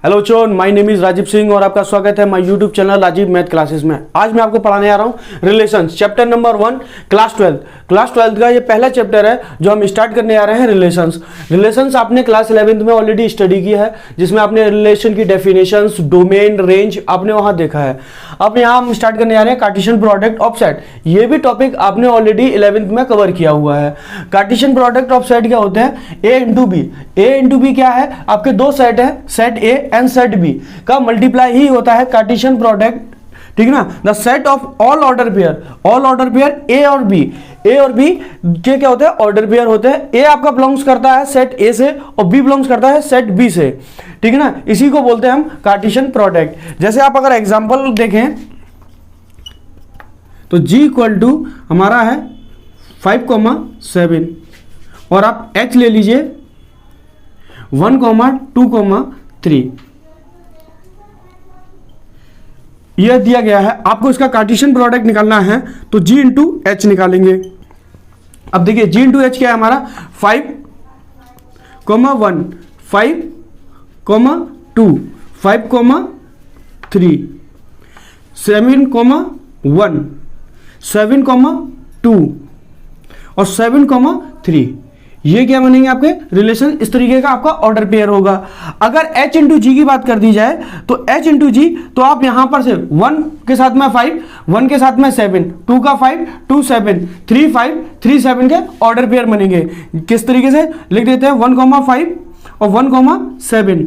Hello चोन, my name is Rajiv Singh और आपका स्वागत है my YouTube channel Rajiv math classes में। आज मैं आपको पढ़ाने आ रहा हूँ रिलेशंस चैप्टर नंबर 1 क्लास 12 का ये पहला चैप्टर है जो हम स्टार्ट करने आ रहे हैं। रिलेशंस आपने क्लास 11th में ऑलरेडी स्टडी किया है, जिसमें आपने रिलेशन की डेफिनेशंस, डोमेन, रेंज आपने वहां देखा है। अब यहाँ हम स्टार्ट करने आ रहे हैं कार्टेशियन प्रोडक्ट ऑफ सेट। ये भी टॉपिक आपने ऑलरेडी 11th में कवर किया हुआ है। कार्टेशियन प्रोडक्ट ऑफ सेट क्या होते हैं? ए इंटू बी क्या है? आपके दो सेट है, set A and set B का मल्टीप्लाई ही होता है कार्टेशियन प्रोडक्ट, ठीक है ना। The set of all order pair A और बी के क्या होते हैं? ऑर्डर पेयर होते हैं। ए आपका बिलोंग्स करता है सेट ए से और बी बिलोंग्स करता है सेट बी से, ठीक है ना। इसी को बोलते हैं हम कार्टेशियन प्रोडक्ट। जैसे आप अगर एग्जांपल देखें तो G इक्वल टू हमारा है 5,7 और आप H ले लीजिए 1,2,3। यह दिया गया है, आपको इसका कार्टेशियन प्रोडक्ट निकालना है तो G इंटू एच निकालेंगे। अब देखिए G इंटू एच क्या है हमारा? 5,1 5,2 5,3 7,1 7,2 और 7,3। ये क्या बनेंगे आपके रिलेशन? इस तरीके का आपका ऑर्डर पेयर होगा। अगर H इंटू जी की बात कर दी जाए तो H इंटू जी, तो आप यहां पर से 1 के साथ में 5, 1 के साथ में 7, 2 का 5, 2 7, 3 5, 3 7 के ऑर्डर पेयर बनेंगे। किस तरीके से लिख देते हैं? 1,5 और 1,7,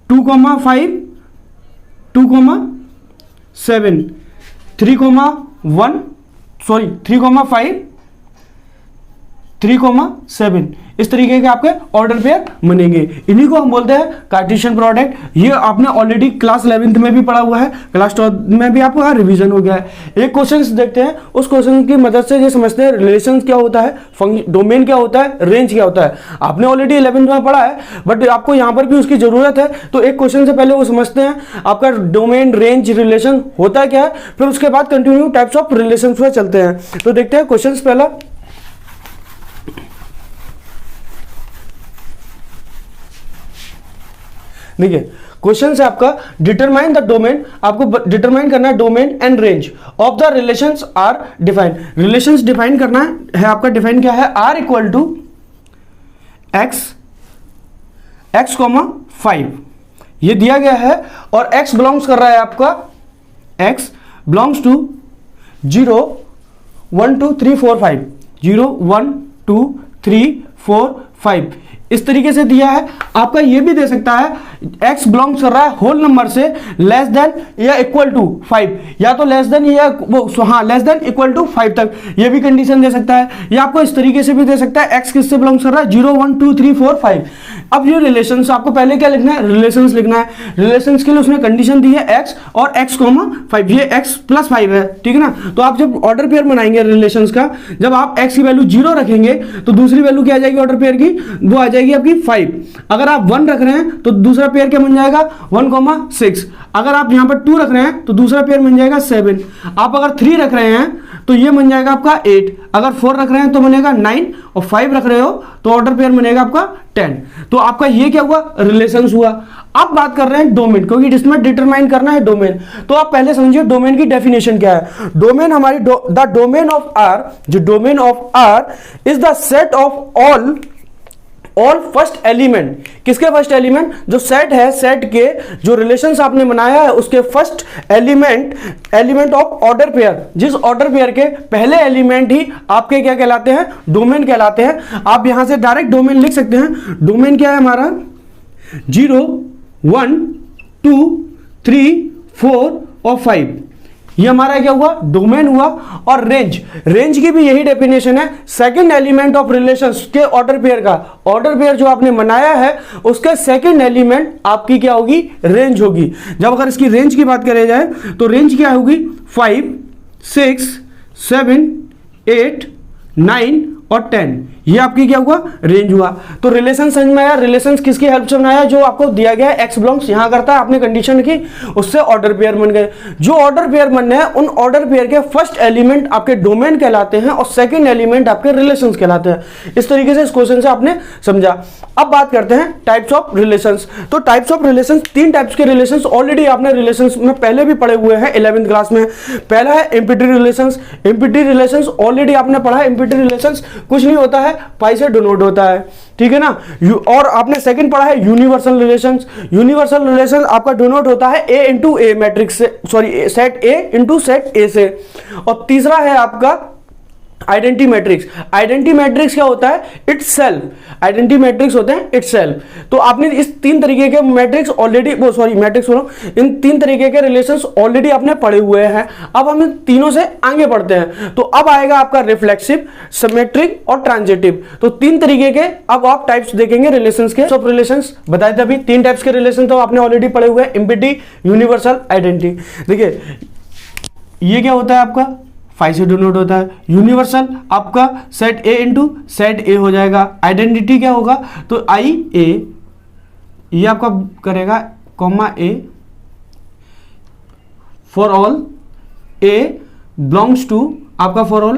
2,5 2,7, 3,5 3,7। इस तरीके के आपके ऑर्डर पेयर बनेंगे। इन्हीं को हम बोलते हैं कार्टेशियन प्रोडक्ट। ये आपने ऑलरेडी क्लास 11th में भी पढ़ा हुआ है, क्लास 12 में भी आपका रिवीजन हो गया है। एक क्वेश्चन देखते हैं, उस क्वेश्चन की मदद से ये समझते हैं रिलेशन क्या होता है, डोमेन क्या होता है, रेंज क्या होता है। आपने ऑलरेडी 11th में पढ़ा है, बट आपको यहाँ पर भी उसकी जरूरत है। तो एक क्वेश्चन से पहले वो समझते हैं आपका डोमेन, रेंज, रिलेशन होता क्या है, फिर उसके बाद कंटिन्यू टाइप्स ऑफ रिलेशन पे चलते हैं। तो देखते हैं क्वेश्चन पहला। देखिए क्वेश्चन से आपका डिटरमाइन द डोमेन, आपको डिटरमाइन करना है domain and range of the relations are define. Relations define करना है आपका। डिफाइन क्या है? आर इक्वल टू x 5 ये दिया गया है और x बिलोंग्स कर रहा है आपका, x बिलोंग्स टू 0 1 2 3 4 5 0 1 2 3 4 5 इस तरीके से दिया है। आपका ये भी दे सकता है x बिलोंग्स कर रहा है होल नंबर से लेस देन या इक्वल टू 5, या तो लेस देन या लेस देन इक्वल टू 5 तक, ये भी कंडीशन दे सकता है। या आपको इस तरीके से भी दे सकता है x किससे बिलोंग्स कर रहा है? 0 1 2 3 4 5। अब ये रिलेशंस आपको पहले क्या लिखना है? रिलेशंस लिखना है। रिलेशंस के लिए उसने कंडीशन दी है x और x, 5। ये x प्लस 5 है, ठीक है ना। तो आप जब ऑर्डर पेयर बनाएंगे रिलेशंस का, जब आप x की वैल्यू 0 रखेंगे तो दूसरी वैल्यू क्या आ जाएगी ऑर्डर पेयर की? वो आ जाएगी आपकी 5। अगर आप 1 रख रहे हैं तो दूसरा पेयर क्या बन जाएगा? 1,6। अगर आप यहां पर 2 रख रहे हैं तो दूसरा पेयर बन जाएगा 7। आप अगर 3 रख रहे हैं तो ये बन जाएगा आपका 8। अगर 4 रख रहे हैं तो बनेगा 9 और 5 रख रहे हो तो ऑर्डर पेयर बनेगा आपका 10। तो आपका ये क्या हुआ? रिलेशंस हुआ। अब बात कर रहे हैं डोमेन, क्योंकि जिसमें डिटरमाइन करना है डोमेन। तो आप पहले समझिए डोमेन की डेफिनेशन क्या है। डोमेन हमारी द डोमेन ऑफ आर, जो domain of R is the set of all first element. किसके फर्स्ट एलिमेंट? जो सेट है, सेट के जो रिलेशंस आपने बनाया है उसके first element of order pair. जिस ऑर्डर पेयर के पहले एलिमेंट ही आपके क्या कहलाते हैं? डोमेन कहलाते हैं। आप यहां से डायरेक्ट डोमेन लिख सकते हैं। डोमेन क्या है हमारा? 0 1 2 3 4 और 5। ये हमारा क्या हुआ? डोमेन हुआ। और रेंज की भी यही डेफिनेशन है, सेकंड एलिमेंट ऑफ रिलेशंस के ऑर्डर पेयर का। ऑर्डर पेयर जो आपने बनाया है उसके सेकंड एलिमेंट आपकी क्या होगी? रेंज होगी। जब अगर इसकी रेंज की बात करें जाए तो रेंज क्या होगी? 5 6 7 8 9 और 10। ये आपकी क्या हुआ, रेंज हुआ। तो रिलेशन समझ में आया। रिलेशन किसकी हेल्प से बनाया, जो आपको दिया गया है एक्स बिलोंग्स यहां करता है, आपने कंडीशन की, उससे ऑर्डर पेयर बन गए। जो ऑर्डर पेयर बनने हैं उन ऑर्डर पेयर के फर्स्ट एलिमेंट आपके डोमेन कहलाते हैं और सेकंड एलिमेंट आपके रिलेशंस कहलाते हैं। इस तरीके से इस क्वेश्चन से आपने समझा। अब बात करते हैं टाइप्स ऑफ रिलेशंस। तो टाइप्स ऑफ रिलेशंस, 3 टाइप्स के रिलेशंस ऑलरेडी आपने रिलेशंस में पहले भी पढ़े हुए हैं 11th क्लास में। पहला है empty relations. Empty relations already आपने पढ़ा है। एम्पिटी रिलेशंस कुछ नहीं होता है, पाई से डिनोट होता है, ठीक है ना। और आपने सेकंड पढ़ा है यूनिवर्सल रिलेशंस। यूनिवर्सल रिलेशन आपका डिनोट होता है ए इंटू ए मैट्रिक्स से, sorry set A into set A से। और तीसरा है आपका आइडेंटिटी मैट्रिक्स। आइडेंटिटी मैट्रिक्स क्या होता है, इटसेल्फ। आइडेंटिटी मैट्रिक्स होते हैं इटसेल्फ। तो आपने इस 3 तरीके के मैट्रिक्स ऑलरेडी, वो सॉरी मैट्रिक्स बोलो, इन 3 तरीके के रिलेशंस ऑलरेडी आपने पढ़े हुए हैं। अब हम इन तीनों से आगे बढ़ते हैं। तो अब आएगा आपका रिफ्लेक्सिव, सिमेट्रिक और ट्रांजिटिव। तो 3 तरीके के अब आप टाइप्स देखेंगे रिलेशंस के। सब रिलेशंस बताए थे अभी, 3 टाइप्स के रिलेशन तो आपने ऑलरेडी पढ़े हुए हैं, एम्पिटी, यूनिवर्सल, आइडेंटिटी। देखिए ये क्या होता है आपका, फाई से डिनोट होता है। यूनिवर्सल आपका सेट ए इंटू सेट ए हो जाएगा। आइडेंटिटी क्या होगा, तो आई ए, ये आपका करेगा comma A for all A belongs to, आपका फॉर ऑल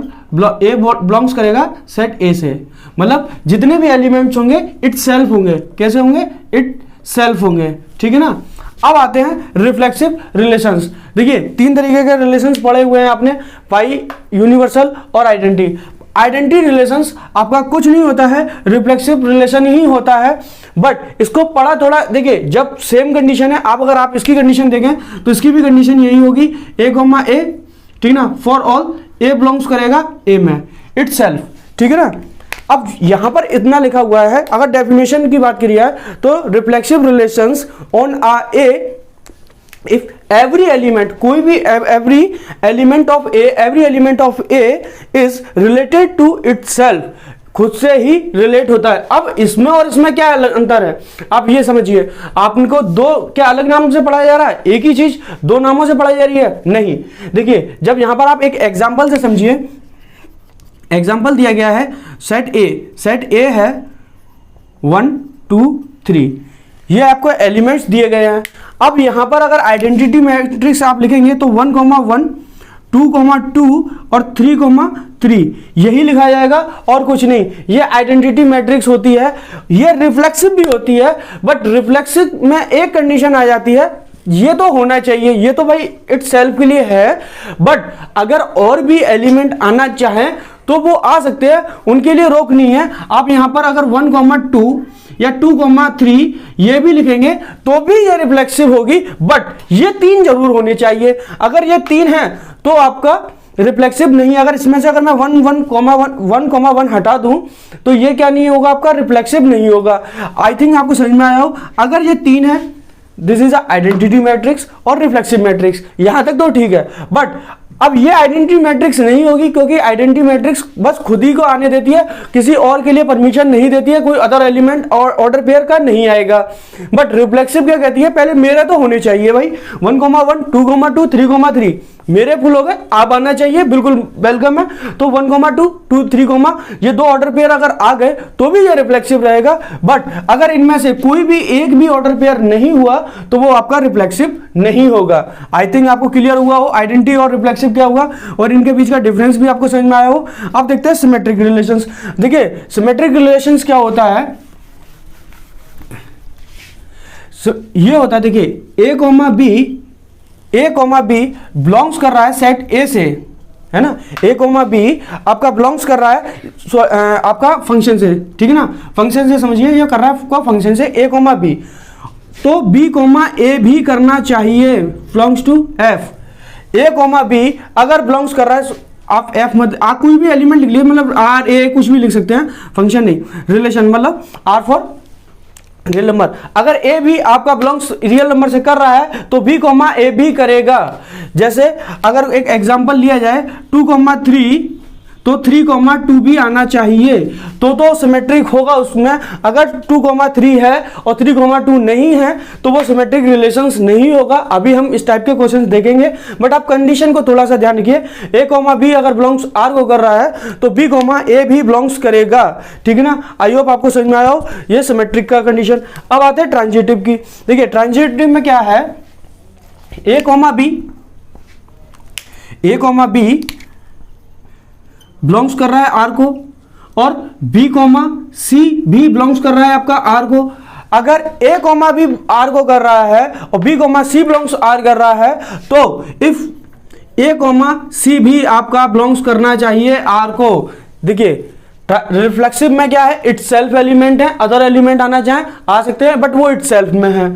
ए बिलोंग्स करेगा सेट ए से। मतलब जितने भी एलिमेंट्स होंगे इट सेल्फ होंगे। कैसे होंगे, इट सेल्फ होंगे, ठीक है ना। अब आते हैं रिफ्लेक्सिव रिलेशंस। देखिए 3 तरीके के रिलेशंस पढ़े हुए हैं आपने, पाई, यूनिवर्सल और आइडेंटिटी। आइडेंटिटी रिलेशंस आपका कुछ नहीं होता है, रिफ्लेक्सिव रिलेशन ही होता है। बट इसको पढ़ा थोड़ा, देखिए जब सेम कंडीशन है, आप अगर आप इसकी कंडीशन देखें तो इसकी भी कंडीशन यही होगी, ए कॉमा ए, ठीक ना, फॉर ऑल ए बिलोंग्स करेगा ए में, इटसेल्फ, ठीक है ना। अब यहां पर इतना लिखा हुआ है, अगर डेफिनेशन की बात करिए तो रिफ्लेक्सिव रिलेशंस ऑन आ ए इफ एवरी एलिमेंट, कोई भी every element of A is related to itself, खुद से ही रिलेट होता है। अब इसमें और इसमें क्या अंतर है, आप ये समझिए। आपको दो क्या अलग नाम से पढ़ाया जा रहा है, एक ही चीज 2 नामों से पढ़ाई जा रही है, नहीं। देखिए जब यहां पर आप एक एग्जाम्पल से समझिए, एग्जाम्पल दिया गया है सेट ए है 1 2 3, ये आपको एलिमेंट्स दिए गए हैं। अब यहां पर अगर आइडेंटिटी मैट्रिक्स आप लिखेंगे तो 1 1 2 2 और 3 3 यही लिखा जाएगा और कुछ नहीं। ये आइडेंटिटी मैट्रिक्स होती है, ये रिफ्लेक्सिव भी होती है। बट रिफ्लेक्सिव में एक कंडीशन आ जाती है, ये तो होना चाहिए, ये तो भाई इटसेल्फ के लिए है। बट अगर और भी एलिमेंट आना चाहें तो वो आ सकते हैं, उनके लिए रोक नहीं है। आप यहां पर अगर 1 2 या 2 3 ये भी लिखेंगे तो भी ये रिफ्लेक्सिव होगी। बट ये 3 जरूर होने चाहिए। अगर ये 3 है तो आपका रिफ्लेक्सिव नहीं। अगर इसमें से अगर मैं 1 1 हटा दूं तो ये क्या नहीं होगा, आपका रिफ्लेक्सिव नहीं होगा। आई थिंक आपको समझ में आया हो। अगर ये 3 है, दिस इज आइडेंटिटी मैट्रिक्स और रिफ्लेक्सिव मैट्रिक्स, यहां तक तो ठीक है। बट अब ये आइडेंटिटी मैट्रिक्स नहीं होगी, क्योंकि आइडेंटिटी मैट्रिक्स बस खुद ही को आने देती है, किसी और के लिए परमिशन नहीं देती है, कोई अदर एलिमेंट और ऑर्डर पेयर का नहीं आएगा। बट रिफ्लेक्सिव क्या कहती है, पहले मेरे तो होने चाहिए भाई, 1 1 2 2 3 3 मेरे फुल हो गए, आप आना चाहिए, बिल्कुल वेलकम है। तो 1 2 2 3 ये 2 ऑर्डर पेयर अगर आ गए तो भी ये रिफ्लेक्सिव रहेगा। बट अगर इनमें से कोई भी एक भी ऑर्डर पेयर नहीं हुआ तो वो आपका रिफ्लेक्सिव नहीं होगा। आई थिंक आपको क्लियर हुआ हो आइडेंटिटी और रिफ्लेक्सिव क्या हुआ और इनके बीच का डिफरेंस भी आपको समझ में आया हो। अब देखते हैं सिमेट्रिक रिलेशंस। देखिए सिमेट्रिक रिलेशंस क्या होता है, ये होता है, देखिए ए कॉमा बी बिलोंग्स कर रहा है सेट ए से, है ना। ए कॉमा बी आपका बिलोंग्स कर रहा है आपका फंक्शन से, ठीक है ना। फंक्शन से समझिए, ये कर रहा है आपका फंक्शन से ए कॉमा बी, तो बी कॉमा ए भी करना चाहिए, belongs to F. A comma B अगर बिलोंग्स कर रहा है, आप एफ मत, आप कोई भी एलिमेंट लिख लीजिए, मतलब आर ए कुछ भी लिख सकते हैं, फंक्शन नहीं, रिलेशन, मतलब आर फॉर रियल नंबर। अगर ए भी आपका बिलोंग्स रियल नंबर से कर रहा है तो बी कॉमा ए भी करेगा। जैसे अगर एक एग्जांपल लिया जाए 2 3, तो 3,2 भी आना चाहिए, तो सिमेट्रिक होगा उसमें। अगर 2,3 है और 3,2 नहीं है तो वो सिमेट्रिक रिलेशंस नहीं होगा। अभी हम इस टाइप के क्वेश्चन देखेंगे, बट आप कंडीशन को थोड़ा सा ध्यान रखिए। ए कॉमा बी अगर बिलोंग्स आर को कर रहा है तो बी कॉमा ए भी बिलोंग्स करेगा, ठीक है ना। आई होप आपको समझ में आया हो, ये सिमेट्रिक का कंडीशन। अब आते हैं ट्रांजिटिव की। देखिए ट्रांजिटिव में क्या है, ए कॉमा बी बिलोंग्स कर रहा है आर को और बी कॉमा सी भी बिलोंग्स कर रहा है आपका आर को। अगर ए कॉमा बी आर को कर रहा है और B comma C belongs R कर रहा है तो इफ ए कॉमा सी भी आपका बिलोंग्स करना चाहिए आर को। देखिए रिफ्लेक्सिव में क्या है, इट सेल्फ एलिमेंट है, अदर एलिमेंट आना चाहे आ सकते हैं बट वो इट सेल्फ में है।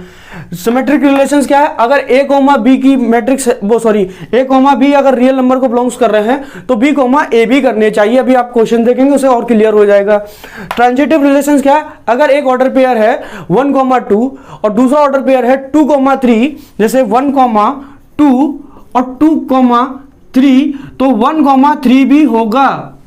सिमेट्रिक रिलेशंस क्या है, अगर ए कॉमा बी की मैट्रिक्स ए कॉमा बी अगर रियल नंबर को बिलोंग्स कर रहे हैं तो बी कॉमा ए भी करने चाहिए। अभी आप क्वेश्चन देखेंगे उसे और क्लियर हो जाएगा। ट्रांजिटिव रिलेशंस क्या है, अगर एक ऑर्डर पेयर है 1,2 और दूसरा ऑर्डर पेयर है 2,3, जैसे 1,2 और 2,3 तो 1,3 भी होगा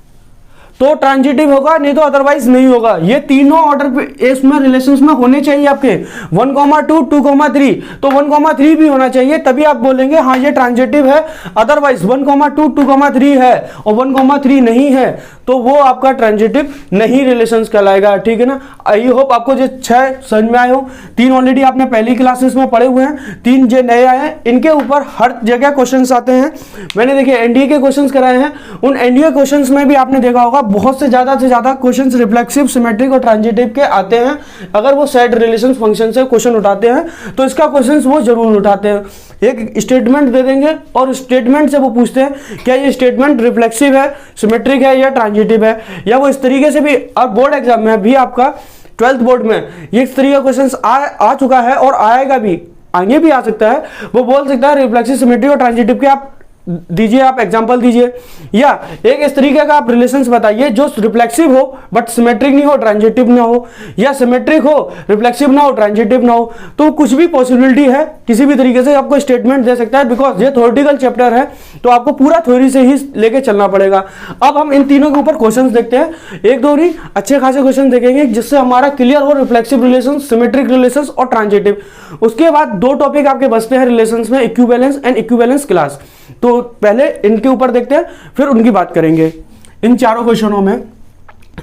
तो ट्रांजिटिव होगा, नहीं तो अदरवाइज नहीं होगा। ये तीनों ऑर्डर इसमें रिलेशंस में होने चाहिए आपके 1,2 2,3 तो 1,3 भी होना चाहिए, तभी आप बोलेंगे हाँ ये ट्रांजिटिव है। अदरवाइज 1,2 2,3 है और 1,3 नहीं है तो वो आपका ट्रांजिटिव नहीं रिलेशंस कहलाएगा, ठीक है ना। आई होप आपको जो 6 समझ में आए हो। 3 ऑलरेडी आपने पहली क्लासेस में पढ़े हुए हैं, 3 जो नए आए हैं इनके ऊपर हर जगह क्वेश्चंस आते हैं। मैंने देखिए एनडीए के क्वेश्चंस कराए हैं, उन एनडीए क्वेश्चंस में भी आपने देखा होगा बहुत से ज्यादा क्वेश्चंस रिफ्लेक्सिव, सिमेट्रिक और ट्रांजिटिव के आते हैं। अगर वो सेट रिलेशन फंक्शन से क्वेश्चन उठाते हैं तो इसका क्वेश्चंस वो जरूर उठाते हैं। एक स्टेटमेंट दे देंगे और स्टेटमेंट से वो पूछते हैं क्या ये स्टेटमेंट रिफ्लेक्सिव है, सिमेट्रिक है या ट्रांजिटिव है, या वो इस तरीके से भी। और बोर्ड एग्जाम में भी आपका 12th बोर्ड में ये इस तरीके का क्वेश्चन आ चुका है और आएगा भी, आगे भी आ सकता है। वो बोल सकता है रिफ्लेक्सिव, सिमेट्रिक और ट्रांजिटिव के आप दीजिए, आप एग्जांपल दीजिए, या एक इस तरीके का आप रिलेशंस बताइए जो रिफ्लेक्सिव हो बट सिमेट्रिक नहीं हो, ट्रांजिटिव ना हो, या सिमेट्रिक हो रिफ्लेक्सिव ना हो, ट्रांजिटिव ना हो। तो कुछ भी पॉसिबिलिटी है, किसी भी तरीके से आपको स्टेटमेंट दे सकता है। बिकॉज ये थ्योरेटिकल चैप्टर है तो आपको पूरा थ्योरी से ही लेके चलना पड़ेगा। अब हम इन तीनों के ऊपर क्वेश्चन देखते हैं, एक दो नहीं अच्छे खासे क्वेश्चन देखेंगे जिससे हमारा क्लियर हो रिफ्लेक्सिव रिलेशन, सिमेट्रिक रिलेशन और ट्रांजिटिव। उसके बाद 2 टॉपिक आपके बचते हैं रिलेशंस में, इक्विवेलेंस एंड इक्विवेलेंस क्लास। तो पहले इनके ऊपर देखते हैं फिर उनकी बात करेंगे। इन चारों क्वेश्चनों में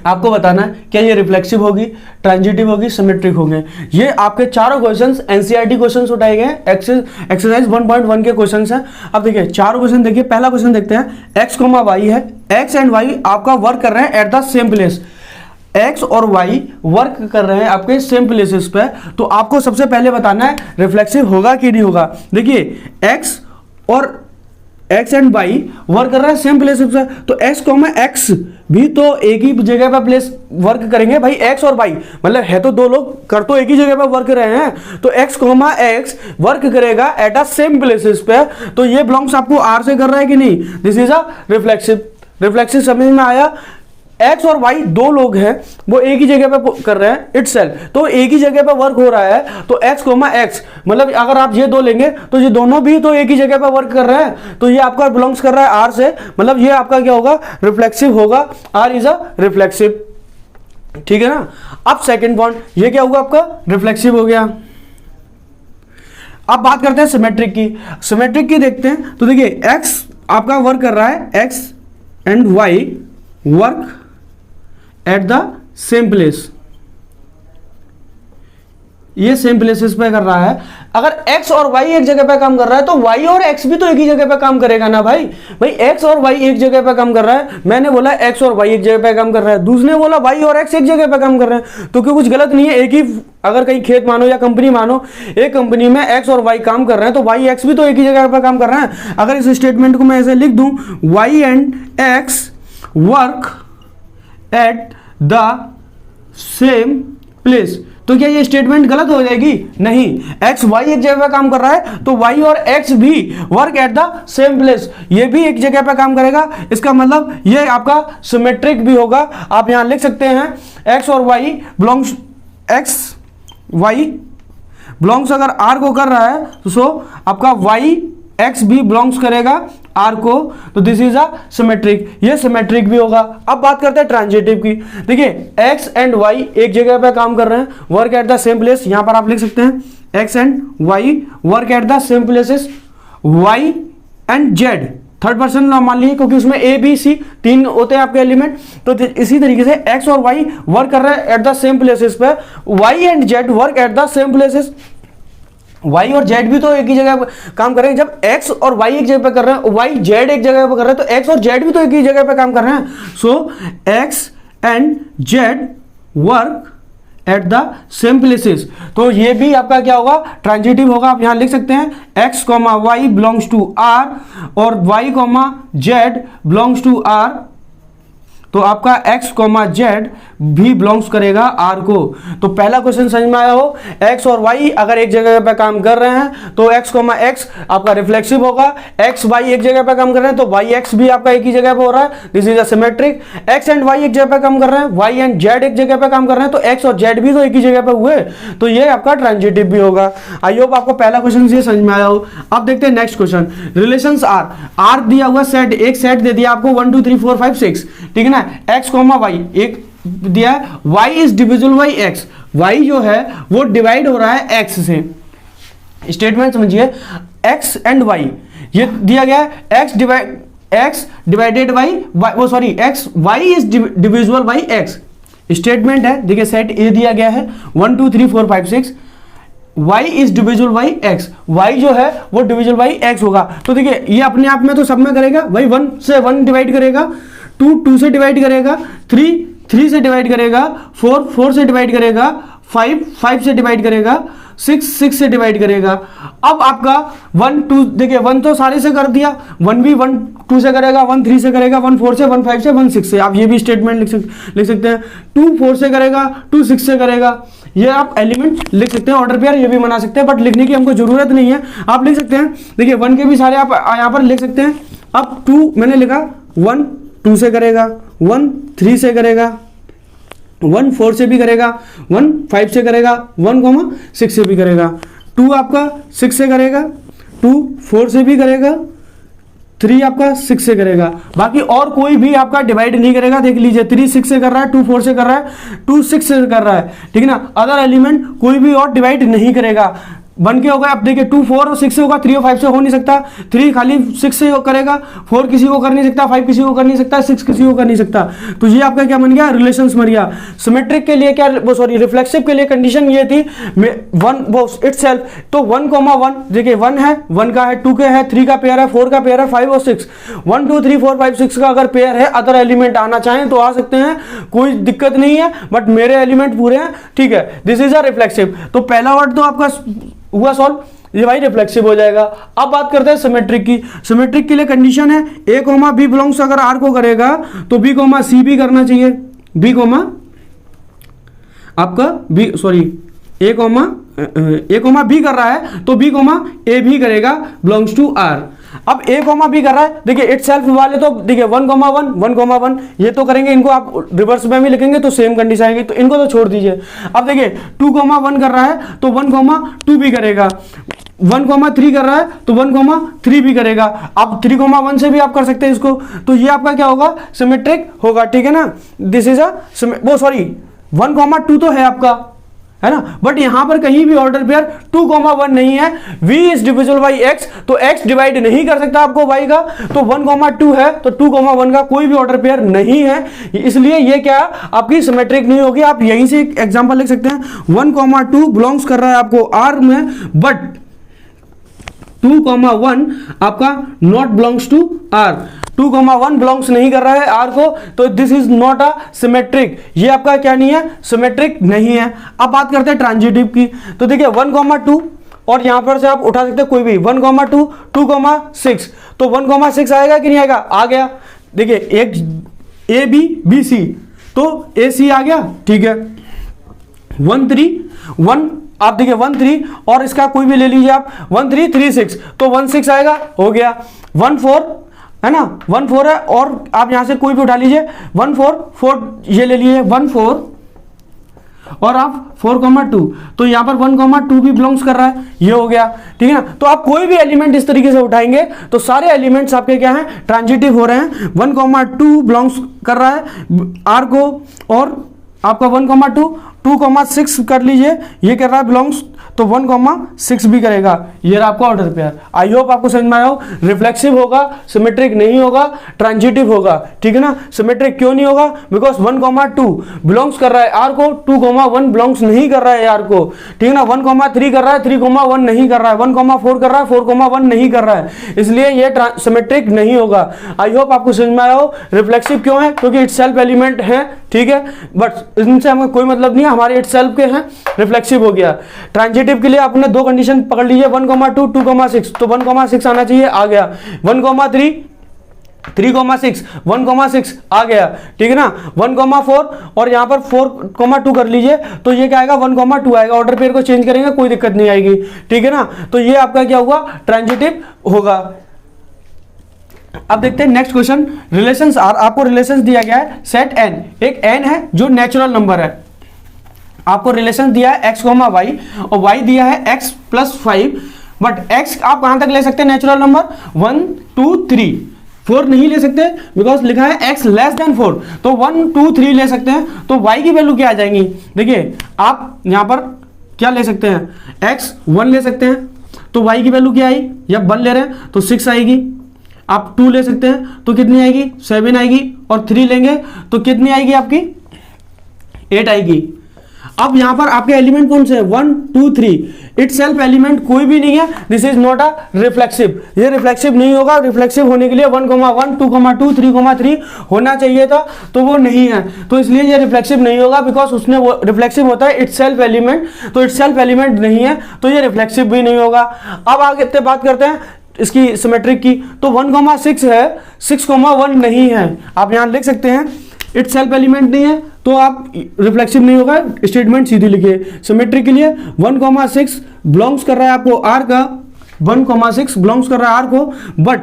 आपको बताना है क्या ये रिफ्लेक्सिव होगी, ट्रांजिटिव होगी, सिमेट्रिक होंगे। ये आपके चारों क्वेश्चंस एनसीईआरटी क्वेश्चंस उठाए गए हैं, एक्सरसाइज 1.1 के क्वेश्चंस हैं। अब देखिए चारों क्वेश्चन देखिए, पहला क्वेश्चन देखते हैं। एक्स कॉमा वाई है, एक्स एंड वाई आपका वर्क कर रहे हैं at the same place. X और वाई वर्क कर रहे हैं आपके सेम प्लेसेस पे, तो आपको सबसे पहले बताना है रिफ्लेक्सिव होगा कि नहीं होगा। देखिए एक्स और एक्स एंड वाई वर्क कर रहा है सेम प्लेस पे, तो एक्स कॉमा एक्स भी तो एक ही जगह पे प्लेस वर्क करेंगे भाई। एक्स और वाई मतलब है तो 2 लोग कर तो एक ही जगह पे वर्क कर रहे हैं, तो एक्स कॉमा एक्स वर्क करेगा एट अ सेम प्लेसेस पे। तो ये बिलोंग्स आपको आर से कर रहा है कि नहीं, this is a reflexive. Reflexive समझ में आया। एक्स और वाई 2 लोग हैं, वो एक ही जगह पे कर रहे हैं इटसेल्फ, तो एक ही जगह पे वर्क हो रहा है। तो एक्स कोमा एक्स मतलब अगर आप ये 2 लेंगे तो ये दोनों भी तो एक ही जगह पे वर्क कर रहे हैं, तो ये आपका बिलोंग्स कर रहा है आर से, मतलब ये आपका क्या होगा, रिफ्लेक्सिव होगा। आर इज अ रिफ्लेक्सिव, ठीक है ना। अब सेकंड पॉइंट, ये क्या होगा आपका रिफ्लेक्सिव हो गया। अब बात करते हैं सिमेट्रिक की। सिमेट्रिक की देखते हैं, तो देखिए एक्स आपका वर्क कर रहा है, X and Y work at the same place, ये सेम प्लेसेस पे कर रहा है। अगर x और y एक जगह पे काम कर रहा है तो y और x भी तो एक ही जगह पे काम करेगा ना भाई। भाई x और y एक जगह पे काम कर रहा है, मैंने बोला x और y एक जगह पे काम कर रहा है, दूसरे ने बोला y और x एक जगह पे काम कर रहे हैं, तो क्यों कुछ गलत नहीं है। एक ही अगर कहीं खेत मानो या कंपनी मानो, एक कंपनी में x और y काम कर रहे हैं तो y x भी तो एक ही जगह पे काम कर रहे हैं। अगर इस स्टेटमेंट को मैं ऐसे लिख दूं, y and x work at the same place, तो क्या ये स्टेटमेंट गलत हो जाएगी? नहीं, एक्स वाई एक जगह पे काम कर रहा है तो वाई और एक्स भी work at the same place, ये भी एक जगह पे काम करेगा। इसका मतलब ये आपका सिमेट्रिक भी होगा। आप यहां लिख सकते हैं एक्स और Y belongs, X Y belongs अगर आर को कर रहा है तो सो आपका वाई एक्स भी बिलोंग्स करेगा आर को, तो दिस इज अ सिमेट्रिक, ये सिमेट्रिक भी होगा। अब बात करते हैं ट्रांजिटिव की। देखिए एक्स एंड वाई एक जगह पे काम कर रहे हैं, work at the same place. यहां पर आप लिख सकते हैं X and Y work at the same places, Y and Z third person मान लीजिए, क्योंकि उसमें ए बी सी तीन होते हैं आपके एलिमेंट। तो इसी तरीके से एक्स और वाई वर्क कर रहे हैं एट द सेम प्लेसेस पे, Y and Z work at the same places. Y और जेड भी तो एक ही जगह पर काम कर रहे हैं। जब एक्स और वाई एक जगह पे कर रहे हैं, वाई जेड एक जगह पे कर रहे हैं, तो एक्स और जेड भी तो एक ही जगह पे काम कर रहे हैं। So x and Z work at the same places, तो ये भी आपका क्या होगा, ट्रांजिटिव होगा। आप यहां लिख सकते हैं x comma y belongs to R और y comma z belongs to R, तो आपका x कॉमा जेड भी बिलोंग्स करेगा r को। तो पहला क्वेश्चन समझ में आया हो, x और y अगर एक जगह पे काम कर रहे हैं तो x कॉमा x आपका रिफ्लेक्सिव होगा, x y एक जगह पे काम कर रहे हैं तो y x भी आपका एक ही जगह पे हो रहा है, this is a symmetric. x and y एक जगह पे काम कर रहे हैं, y एंड z एक जगह पे काम कर रहे हैं, तो x और z भी तो एक ही जगह पे हुए, तो ये आपका ट्रांजिटिव भी होगा। आई होप आपको पहला क्वेश्चन ये समझ में आया हो। अब देखते हैं नेक्स्ट क्वेश्चन, रिलेशंस आर दिया हुआ सेट, एक सेट दे दिया आपको 1 2 3 4 5 6, ठीक है ना, x कॉमा वाई एक दिया है, y is divisible by x, y जो है वो डिवाइड हो रहा है x से। स्टेटमेंट समझिए, x एंड y ये दिया गया है, x डिवाइडेड बाई वो sorry x, y is divisible by x। Statement है, देखिए सेट ए दिया गया है 1 2 3 4 5 6, y is divisible by x, y जो है वो डिविजिबल बाई x होगा। तो देखिए ये अपने आप में तो सब में करेगा, वही 1 से 1 डिवाइड करेगा, 2 2 से डिवाइड करेगा, 3 3 से डिवाइड करेगा, 4 4 से डिवाइड करेगा, 5 5 से डिवाइड करेगा, 6 6 से डिवाइड करेगा। अब आपका 1 2 देखिए 1 तो सारे से कर दिया, 1 भी 1 2 से करेगा, 1 3 से करेगा, 1 4 से, 1 5 से, 1 6 से। आप ये भी स्टेटमेंट लिख सकते हैं, 2 4 से करेगा, 2 6 से करेगा। ये आप एलिमेंट लिख सकते हैं, ऑर्डर पेयर ये भी बना सकते हैं, बट लिखने की हमको जरूरत नहीं है, आप लिख सकते हैं। देखिए 1 के भी सारे आप यहाँ पर लिख सकते हैं। अब 2 मैंने लिखा, 1 2 से करेगा, 1 3 से करेगा, 1 4 से भी करेगा, 1 5 से करेगा, 1 6 से भी करेगा, 2 आपका 6 से करेगा, 2 4 से भी करेगा, 3 आपका 6 से करेगा। बाकी और कोई भी आपका डिवाइड नहीं करेगा। देख लीजिए 3 6 से कर रहा है, 2 4 से कर रहा है, 2 6 से कर रहा है, ठीक है ना। अदर एलिमेंट कोई भी और डिवाइड नहीं करेगा। बन के होगा, अब देखिए 2 4 और 6 से होगा, 3 और 5 से हो नहीं सकता, 3 खाली 6 से करेगा, 4 किसी को कर नहीं सकता, 5 किसी को कर नहीं सकता, 6 किसी को कर नहीं सकता। तो ये आपका क्या बन गया, रिलेशंस बन गया। सिमेट्रिक के लिए क्या, वो सॉरी रिफ्लेक्सिव के लिए कंडीशन ये थी 1 वो इटसेल्फ, तो 1 1 देखिए 1 है, 1 का है, 2 के है, 3 का पेयर है, 4 का पेयर है, 5 और 6, 1 2 3 4 5 6 का अगर पेयर है, अदर एलिमेंट आना चाहें तो आ सकते हैं, कोई दिक्कत नहीं है, बट मेरे एलिमेंट पूरे हैं, ठीक है, दिस इज अ रिफ्लेक्सिव। तो पहला वर्ड तो आपका हुआ सॉल्व, ये भाई रिफ्लेक्सिव हो जाएगा। अब बात करते हैं सिमेट्रिक की। सिमेट्रिक के लिए कंडीशन है ए कॉमा बी बिलोंग्स अगर आर को करेगा तो बी कॉमा सी भी करना चाहिए, बी कॉमा आपका बी सॉरी ए कॉमा बी कर रहा है तो बी कॉमा ए भी करेगा बिलोंग्स टू आर। अब ए कॉमा बी कर रहा है, देखिए इट सेल्फ वाले तो देखिए 1 1 1 ये तो करेंगे, इनको आप रिवर्स में भी लिखेंगे तो सेम कंडीशन आएगी, तो इनको तो छोड़ दीजिए। अब देखिए 2 1 कर रहा है तो 1 2 भी करेगा, 1 3 कर रहा है तो 1 3 भी करेगा। अब 3 1 से भी आप कर सकते हैं इसको, तो ये आपका क्या होगा, सिमेट्रिक होगा, ठीक है ना। दिस इज अ वो सॉरी 1 2 तो है आपका, है ना, बट यहां पर कहीं भी ऑर्डर पेयर 2 1 नहीं है। v is divisible by x, तो x डिवाइड नहीं कर सकता आपको y का, तो 1 2 है तो 2 1 का कोई भी ऑर्डर पेयर नहीं है, इसलिए ये क्या आपकी सिमेट्रिक नहीं होगी। आप यहीं से एक एग्जांपल लिख सकते हैं, 1 2 बिलोंग्स कर रहा है आपको r में, बट 2 1 आपका not belongs to r, 2 1 belongs नहीं कर रहा है आर को, तो this is not a symmetric, ये आपका क्या नहीं है, सिमेट्रिक नहीं है। अब बात करते हैं ट्रांजिटिव की। तो देखिए 1 2 और यहां पर से आप उठा सकते हैं कोई भी 1 2 2 6, तो 1 6 आएगा कि नहीं आएगा, आ गया। देखिए एक ए बी बी सी, तो ए सी आ गया, ठीक है। 1 3 1 आप देखिए 1 3 और इसका कोई भी ले लीजिए आप 1 3 3 6, तो 1 6 आएगा, हो गया। 1 4 है ना, 1 4 है, और आप यहां से कोई भी उठा लीजिए 1 4 4 ये ले लीजिए, 1 4 और आप 4,2, तो यहाँ पर 1,2 भी बिलोंग्स कर रहा है, ये हो गया, ठीक है ना। तो आप कोई भी एलिमेंट इस तरीके से उठाएंगे तो सारे एलिमेंट्स आपके क्या हैं, ट्रांजिटिव हो रहे हैं। 1,2 बिलोंग्स कर रहा है आर को, और आपका 1,2 2,6 कर लीजिए, ये कर रहा है बिलोंग्स, तो 1,6 भी करेगा, ये रहा आपका ऑर्डर पेयर। आई होप आपको समझ में आया हो। रिफ्लेक्सिव होगा, सिमेट्रिक नहीं होगा, ट्रांजिटिव होगा, ठीक है ना। सिमेट्रिक क्यों नहीं होगा, बिकॉज 1,2 बिलोंग्स कर रहा है आर को, 2,1 बिलोंग्स नहीं कर रहा है आर को, ठीक है ना। 1,3 कर रहा है, 3,1 नहीं कर रहा है, 1,4 कर रहा है, 4,1 नहीं कर रहा है, इसलिए ये सिमेट्रिक नहीं होगा। आई होप आपको समझ में आया हो। रिफ्लेक्सिव क्यों है, क्योंकि इट सेल्फ एलिमेंट है, ठीक है, बट इनसे हमें कोई मतलब नहीं है, हमारे इट सेल्फ के हैं, रिफ्लेक्सिव हो गया। ट्रांजिटिव के लिए आपने दो कंडीशन पकड़ लीजिए, 1,2 2,6, तो 1,6 आना चाहिए, आ गया। 1,3 3,6 1,6 आ गया, ठीक है ना। 1,4 और यहां पर 4,2 कर लीजिए, तो ये क्या आएगा, 1,2 आएगा। ऑर्डर पेयर को चेंज करेंगे, कोई दिक्कत नहीं आएगी, ठीक है ना। तो ये आपका क्या होगा, ट्रांजिटिव होगा। अब देखते हैं नेक्स्ट क्वेश्चन, रिलेशंस आर। आपको रिलेशंस दिया गया है, सेट एन, एक एन है जो नेचुरल नंबर है, आपको रिलेशन दिया है x, y, और y दिया है x + 5, बट x आप कहां तक ले सकते हैं, नेचुरल नंबर 1 2 3, 4 नहीं ले सकते बिकॉज लिखा है x < 4, तो 1 2 3 ले सकते हैं। तो y की वैल्यू क्या आ जाएंगी, देखिए आप यहां पर क्या ले सकते हैं, x 1 ले सकते हैं, तो y की वैल्यू क्या आई, या 1 ले रहे हैं तो 6 आएगी। आप 2 ले सकते हैं तो कितनी आएगी, 7 आएगी, और 3 लेंगे तो कितनी आएगी आपकी, 8 आएगी। अब यहां पर आपके एलिमेंट कौन से हैं, 1 2 3, इट सेल्फ एलिमेंट कोई भी नहीं है, this is not a reflexive, ये रिफ्लेक्सिव नहीं होगा। रिफ्लेक्सिव होने के लिए 1,1 2,2 3,3 होना चाहिए था, तो वो नहीं है, तो इसलिए ये रिफ्लेक्सिव नहीं होगा, बिकॉज उसने वो रिफ्लेक्सिव होता है इट सेल्फ एलिमेंट, तो इट सेल्फ एलिमेंट नहीं है, तो ये रिफ्लेक्सिव भी नहीं होगा। अब आगे बात करते हैं इसकी सिमेट्रिक की, तो 1,6 है, 6,1 नहीं है, आप यहां लिख सकते हैं इट सेल्फ एलिमेंट नहीं है, तो आप रिफ्लेक्सिव नहीं होगा, स्टेटमेंट सीधी लिखिए। सिमेट्री के लिए 1,6 बिलोंग्स कर रहा है आपको आर का, 1,6 बिलोंग्स कर रहा है आर को, but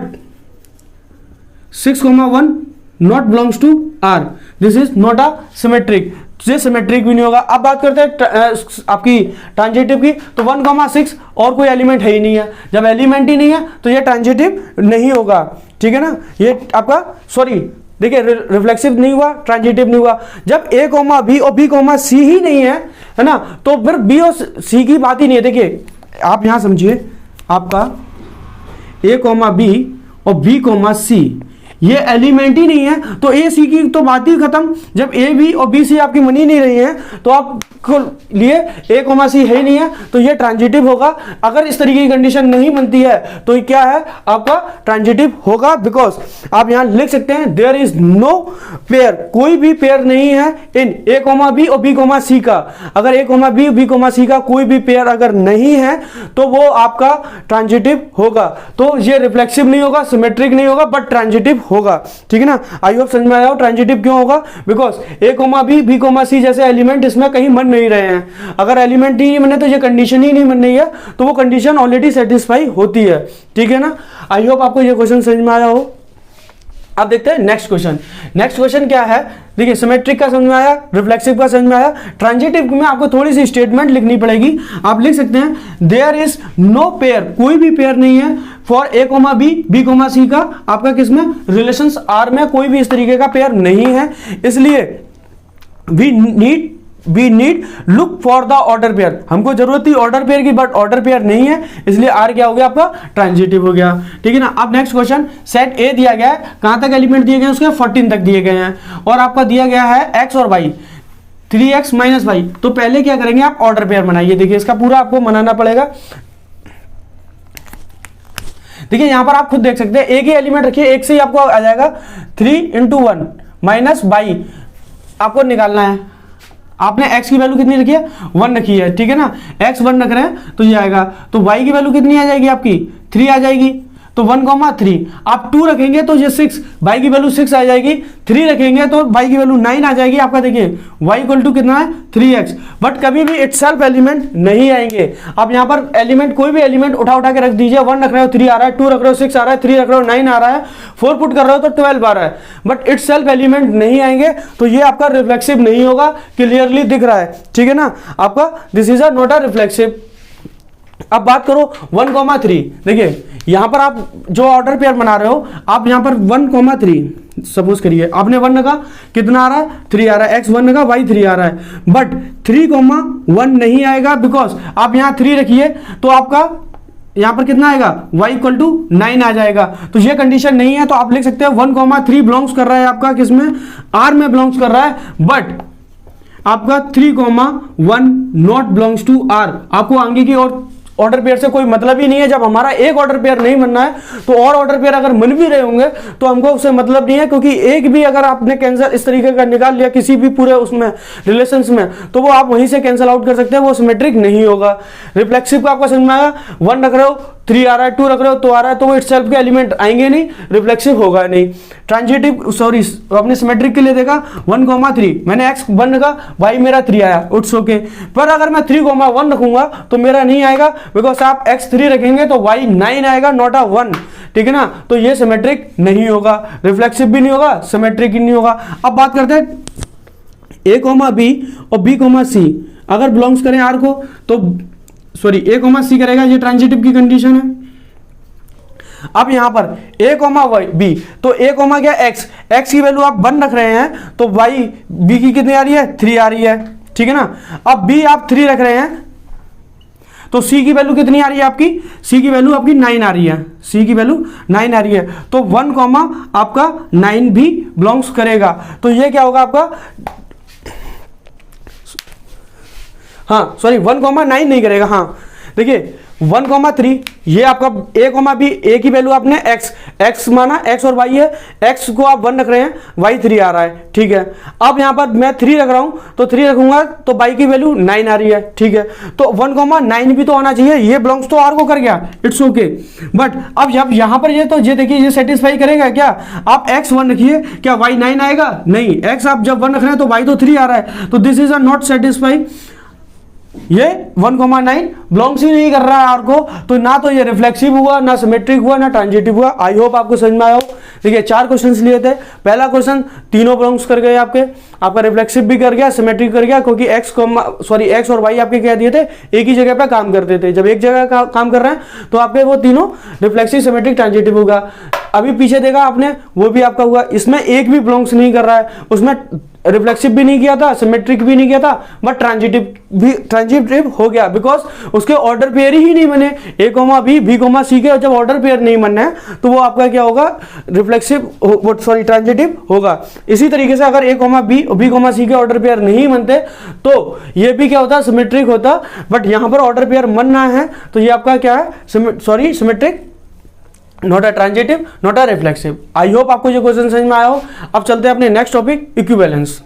6,1 not belongs to R, this is not a symmetric, ये सिमेट्रिक भी नहीं होगा। अब बात करते हैं आपकी ट्रांजिटिव की, तो 1,6 और कोई एलिमेंट है ही नहीं है, जब एलिमेंट ही नहीं है तो ये ट्रांजिटिव नहीं होगा, ठीक है ना। ये आपका सॉरी देखिए रिफ्लेक्सिव नहीं हुआ, ट्रांजिटिव नहीं हुआ। जब a, b और b, c ही नहीं है ना, तो फिर b और c की बात ही नहीं है। देखिए आप यहां समझिए, आपका a, b और b, c ये एलिमेंट ही नहीं है, तो ए सी की तो बात ही खत्म। जब ए बी और बी सी आपकी मनी नहीं रही है, तो आपको लिए ए कोमा सी है ही नहीं है, तो ये ट्रांजिटिव होगा। अगर इस तरीके की कंडीशन नहीं बनती है तो ये क्या है, आपका ट्रांजिटिव होगा, बिकॉज आप यहां लिख सकते हैं देयर इज नो पेयर, कोई भी पेयर नहीं है इन ए कोमा बी और बी कोमा सी का। अगर a comma B B comma सी का कोई भी पेयर अगर नहीं है तो वो आपका ट्रांजिटिव होगा। तो ये रिफ्लेक्सिव नहीं होगा, सिमेट्रिक नहीं होगा, बट ट्रांजिटिव होगा, ठीक है ना। आई होप समझ में आया हो। ट्रांजिटिव क्यों होगा, because A comma B B comma C जैसे एलिमेंट इसमें कहीं बन नहीं रहे हैं। अगर एलिमेंट ही नहीं बने तो ये कंडीशन ही नहीं बन रही है, तो वो कंडीशन ऑलरेडी सेटिस्फाई होती है, ठीक है ना। आई होप आपको ये क्वेश्चन समझ में आया हो। अब देखते हैं नेक्स्ट क्वेश्चन। नेक्स्ट क्वेश्चन क्या है, देखिए सिमेट्रिक का समझ में आया, रिफ्लेक्सिव का समझ में आया। ट्रांजिटिव में आपको थोड़ी सी स्टेटमेंट लिखनी पड़ेगी। आप लिख सकते हैं देयर इज नो पेयर, कोई भी पेयर नहीं है for A comma B B comma सी का, आपका किसमें, रिलेशंस आर में कोई भी इस तरीके का पेयर नहीं है, इसलिए we need look for the order pair, हमको जरूरत थी ऑर्डर पेयर की, बट ऑर्डर पेयर नहीं है, इसलिए आर क्या हो गया, आपका ट्रांजिटिव हो गया, ठीक है ना। अब नेक्स्ट क्वेश्चन, सेट ए दिया गया है, कहां तक एलिमेंट दिए गए हैं उसके, 14 तक दिए गए हैं, और आपका दिया गया है एक्स और वाई, 3x - y। तो पहले क्या करेंगे, आप ऑर्डर पेयर बनाइए। देखिए इसका पूरा आपको बनाना पड़ेगा। देखिए यहां पर आप खुद देख सकते हैं, एक ही एलिमेंट रखिए, एक से ही आपको आ जाएगा 3 × 1 माइनस y आपको निकालना है। आपने x की वैल्यू कितनी रखी है, 1 रखी है, ठीक है ना। x 1 रख रहे हैं तो ये आएगा, तो y की वैल्यू कितनी आ जाएगी आपकी, 3 आ जाएगी। तो 1,3 आप 2 रखेंगे तो ये 6, y की वैल्यू 6 आ जाएगी, 3 रखेंगे तो y की वैल्यू 9 आ जाएगी आपका। देखिए y इक्वल टू कितना है 3x, बट कभी भी इटसेल्फ एलिमेंट नहीं आएंगे। आप यहाँ पर एलिमेंट कोई भी एलिमेंट उठा के रख दीजिए, 1 रख रहे हो 3 आ रहा है, 2 रख रहे हो 6 आ रहा है, 3 रख रहे हो 9 आ रहा है, 4 पुट कर रहे हो तो 12 आ रहा है, बट इटसेल्फ एलिमेंट नहीं आएंगे, तो ये आपका रिफ्लेक्सिव नहीं होगा। क्लियरली दिख रहा है, ठीक है ना आपका, this is a not a reflexive. अब बात करो 1,3, देखिए यहां पर आप जो ऑर्डर पेयर बना रहे हो, आप यहां पर 1,3 सपोज करिए, आपने 1 रखा, कितना आ रहा है 3 आ रहा है, x 1 रखा y 3 आ रहा है, बट 3,1 नहीं आएगा, बिकॉज आप यहां 3 रखिए तो आपका यहां पर कितना आएगा y इक्वल टू 9 आ जाएगा, तो ये कंडीशन नहीं है। तो आप लिख सकते हैं 1,3 बिलोंग्स कर रहा है आपका किसमें, r में बिलोंग्स कर रहा है, बट आपका 3,1 नॉट बिलोंग्स टू r। आपको आगे की और ऑर्डर पेयर से कोई मतलब ही नहीं है। जब हमारा एक ऑर्डर पेयर नहीं बनना है तो और ऑर्डर पेयर अगर मिल भी रहे होंगे तो हमको उससे मतलब नहीं है, क्योंकि एक भी अगर आपने कैंसिल इस तरीके का निकाल लिया किसी भी पूरे उसमें रिलेशंस में, तो वो आप वहीं से कैंसिल आउट कर सकते हैं, वो सिमेट्रिक नहीं होगा। रिफ्लेक्सिव का आपका समझ में आया, 1 रख रहे हो 3 आ रहा है, 2 रख रहे हो तो आ रहा है, तो वो इटसेल्फ के एलिमेंट आएंगे नहीं, रिफ्लेक्सिव होगा नहीं। ट्रांजिटिव सॉरी आपने सिमेट्रिक के लिए देखा 1,3 मैंने x 1 रखा, y मेरा 3 आया, इट्स ओके। पर अगर मैं 3,1 रखूंगा तो मेरा नहीं आएगा, बिकॉज आप x 3 रखेंगे तो y 9 आएगा, नॉट अ 1, ठीक है ना। तो ये सिमेट्रिक नहीं होगा, रिफ्लेक्सिव भी नहीं होगा, सिमेट्रिक ही नहीं होगा। अब बात करते हैं a, b और b, c अगर बिलोंग्स करें r को, तो सॉरी a, c करेगा, ये ट्रांजिटिव की कंडीशन है। अब यहां पर a, b, तो a, क्या x की वैल्यू आप 1 रख रहे हैं तो y b की कितनी आ रही है 3 आ रही है, ठीक है ना। अब b आप 3 रख रहे हैं तो c की वैल्यू कितनी आ रही है आपकी, c की वैल्यू आपकी 9 आ रही है, c की वैल्यू 9 आ रही है, तो 1, आपका 9 भी बिलोंग्स करेगा। तो ये क्या होगा आपका, हाँ सॉरी 1,9 नहीं करेगा, हाँ देखिए 1,3 ये आपका a, b, a की वैल्यू आपने x माना, x और y है, x को आप 1 रख रहे हैं, y 3 आ रहा है, ठीक है। अब यहां पर मैं 3 रख रहा हूं तो 3 रखूंगा तो y की वैल्यू 9 आ रही है, ठीक है। तो 1,9 भी तो आना चाहिए, ये बिलोंग्स तो r को कर गया, इट्स ओके। बट अब जब यहां पर ये तो ये देखिए ये सेटिस्फाई करेगा क्या, आप x 1 रखिए, क्या y 9 आएगा, नहीं, x आप जब 1 रख रहे हैं तो y तो 3 आ रहा है, तो this is a not satisfy, ये 1,9 बिलोंग्स ही नहीं कर रहा है आर को, तो ना तो ये रिफ्लेक्सिव हुआ, ना सिमेट्रिक हुआ, ना ट्रांजिटिव हुआ। आई होप आपको समझ में आया हो। देखिए 4 क्वेश्चंस लिए थे, पहला क्वेश्चन तीनों बिलोंग्स कर गए आपका रिफ्लेक्सिव भी कर गया, सिमेट्रिक कर गया, क्योंकि x और y आपके क्या दिए थे, एक ही जगह पे काम करते थे। जब एक जगह का काम कर रहे हैं तो आपके वो तीनों रिफ्लेक्सिव, सिमेट्रिक, ट्रांजिटिव होगा। अभी पीछे देखा आपने, वो भी आपका हुआ, इसमें एक भी बिलोंग्स नहीं कर रहा है, उसमें रिफ्लेक्सिव भी नहीं किया था, सिमेट्रिक भी नहीं किया था, बट ट्रांजिटिव हो गया, बिकॉज उसके ऑर्डर पेयर ही नहीं बने। a, b, b, c के जब ऑर्डर पेयर नहीं बनना है तो वो आपका क्या होगा, रिफ्लेक्सिव सॉरी ट्रांजिटिव होगा। इसी तरीके से अगर a, b और b, c के ऑर्डर पेयर नहीं बनते तो ये भी क्या होता, सिमेट्रिक होता, बट यहां पर ऑर्डर पेयर बनना है तो ये आपका क्या है, sorry symmetric, not a transitive, not a reflexive. I hope आपको ये क्वेश्चन समझ में आया हो। अब चलते हैं अपने next topic, equivalence.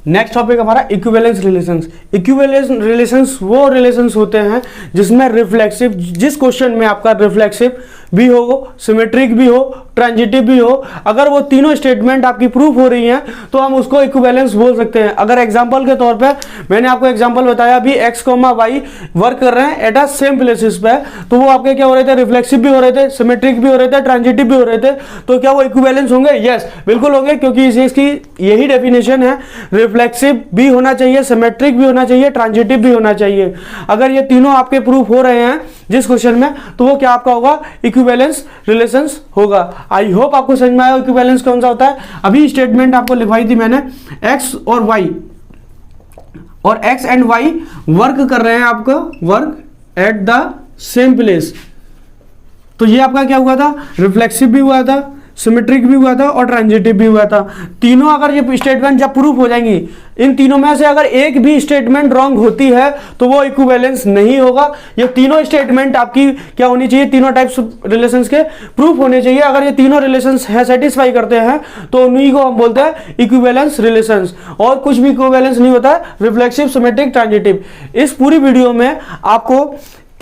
Next topic हमारा इक्विवेलेंस रिलेशंस। इक्विवेलेंस रिलेशंस वो रिलेशंस होते हैं जिसमें रिफ्लेक्सिव, जिस क्वेश्चन में आपका रिफ्लेक्सिव भी हो, सिमेट्रिक भी हो, ट्रांजिटिव भी हो, अगर वो तीनों स्टेटमेंट आपकी प्रूफ हो रही हैं तो हम उसको इक्विवेलेंस बोल सकते हैं। अगर एग्जांपल के तौर पे मैंने आपको एग्जांपल बताया अभी, x, y वर्क कर रहे हैं एट अ सेम प्लेसेस पे, तो वो आपके क्या हो रहे थे, रिफ्लेक्सिव भी हो रहे थे, सिमेट्रिक भी हो रहे थे, ट्रांजिटिव भी हो रहे थे, तो क्या वो इक्विवेलेंस होंगे? यस बिल्कुल होंगे, क्योंकि इसकी यही डेफिनेशन है, रिफ्लेक्सिव भी होना चाहिए, सिमेट्रिक भी होना चाहिए, ट्रांजिटिव भी होना चाहिए। अगर ये तीनों आपके प्रूफ हो रहे हैं जिस क्वेश्चन में, तो वो क्या आपका होगा, इक्विवेलेंस रिलेशंस होगा। आई होप आपको समझ में आया इक्विवेलेंस कौन सा होता है। अभी स्टेटमेंट आपको लिखवाई थी मैंने, x और y और x एंड y वर्क कर रहे हैं, आपका work at the same place, तो ये आपका क्या हुआ था, रिफ्लेक्सिव भी हुआ था, सिमेट्रिक भी हुआ था और ट्रांजिटिव भी हुआ था। तीनों अगर ये स्टेटमेंट जब प्रूफ हो जाएंगी, इन तीनों में से अगर एक भी स्टेटमेंट रॉन्ग होती है तो वो इक्विवेलेंस नहीं होगा। ये तीनों स्टेटमेंट आपकी क्या होनी चाहिए, तीनों टाइप्स रिलेशंस के प्रूफ होने चाहिए। अगर ये तीनों रिलेशंस है सेटिस्फाई करते हैं तो उन्हीं को हम बोलते हैं इक्विवेलेंस रिलेशंस, और कुछ भी इक्विवेलेंस नहीं होता है, रिफ्लेक्सिव, सिमेट्रिक, ट्रांजिटिव। इस पूरी वीडियो में आपको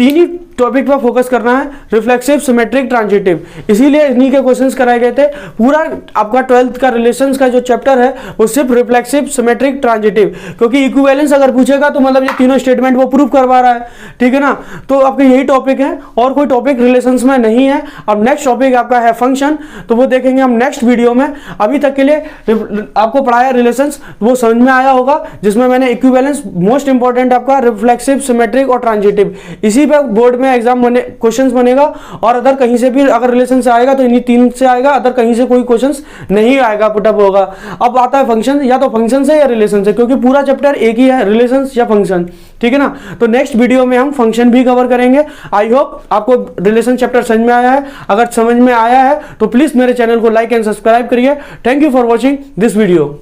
तीन ही टॉपिक पर फोकस करना है, रिफ्लेक्सिव, सिमेट्रिक, ट्रांजिटिव। इसीलिए इन्हीं के क्वेश्चंस कराए गए थे। पूरा आपका 12th का रिलेशंस का जो चैप्टर है वो सिर्फ रिफ्लेक्सिव, सिमेट्रिक, ट्रांजिटिव, क्योंकि इक्विवेलेंस अगर पूछेगा तो मतलब ये तीनों स्टेटमेंट वो प्रूव करवा रहा है, ठीक है ना। तो आपके यही टॉपिक है और कोई टॉपिक रिलेशंस में नहीं है। अब नेक्स्ट टॉपिक आपका है फंक्शन, तो वो देखेंगे हम नेक्स्ट वीडियो में। अभी तक के लिए आपको पढ़ाया रिलेशंस, वो समझ में आया होगा, जिसमें मैंने इक्विवेलेंस मोस्ट इंपॉर्टेंट आपका रिफ्लेक्सिव, सिमेट्रिक और ट्रांजिटिव, इसी पे बोर्ड में एग्जाम बने क्वेश्चंस बनेगा। और अदर कहीं से भी अगर रिलेशन से आएगा तो इन्हीं तीन से आएगा, अदर कहीं से कोई क्वेश्चंस नहीं आएगा, पुटअप होगा। अब आता है फंक्शन, या तो फंक्शन से या रिलेशन से, क्योंकि पूरा चैप्टर एक ही है, रिलेशंस या फंक्शन, ठीक है ना। तो नेक्स्ट वीडियो में हम फंक्शन भी कवर करेंगे। आई होप आपको रिलेशन चैप्टर समझ में आया है। अगर समझ में आया है तो प्लीज मेरे चैनल को लाइक एंड सब्सक्राइब करिए। Thank you for watching this video.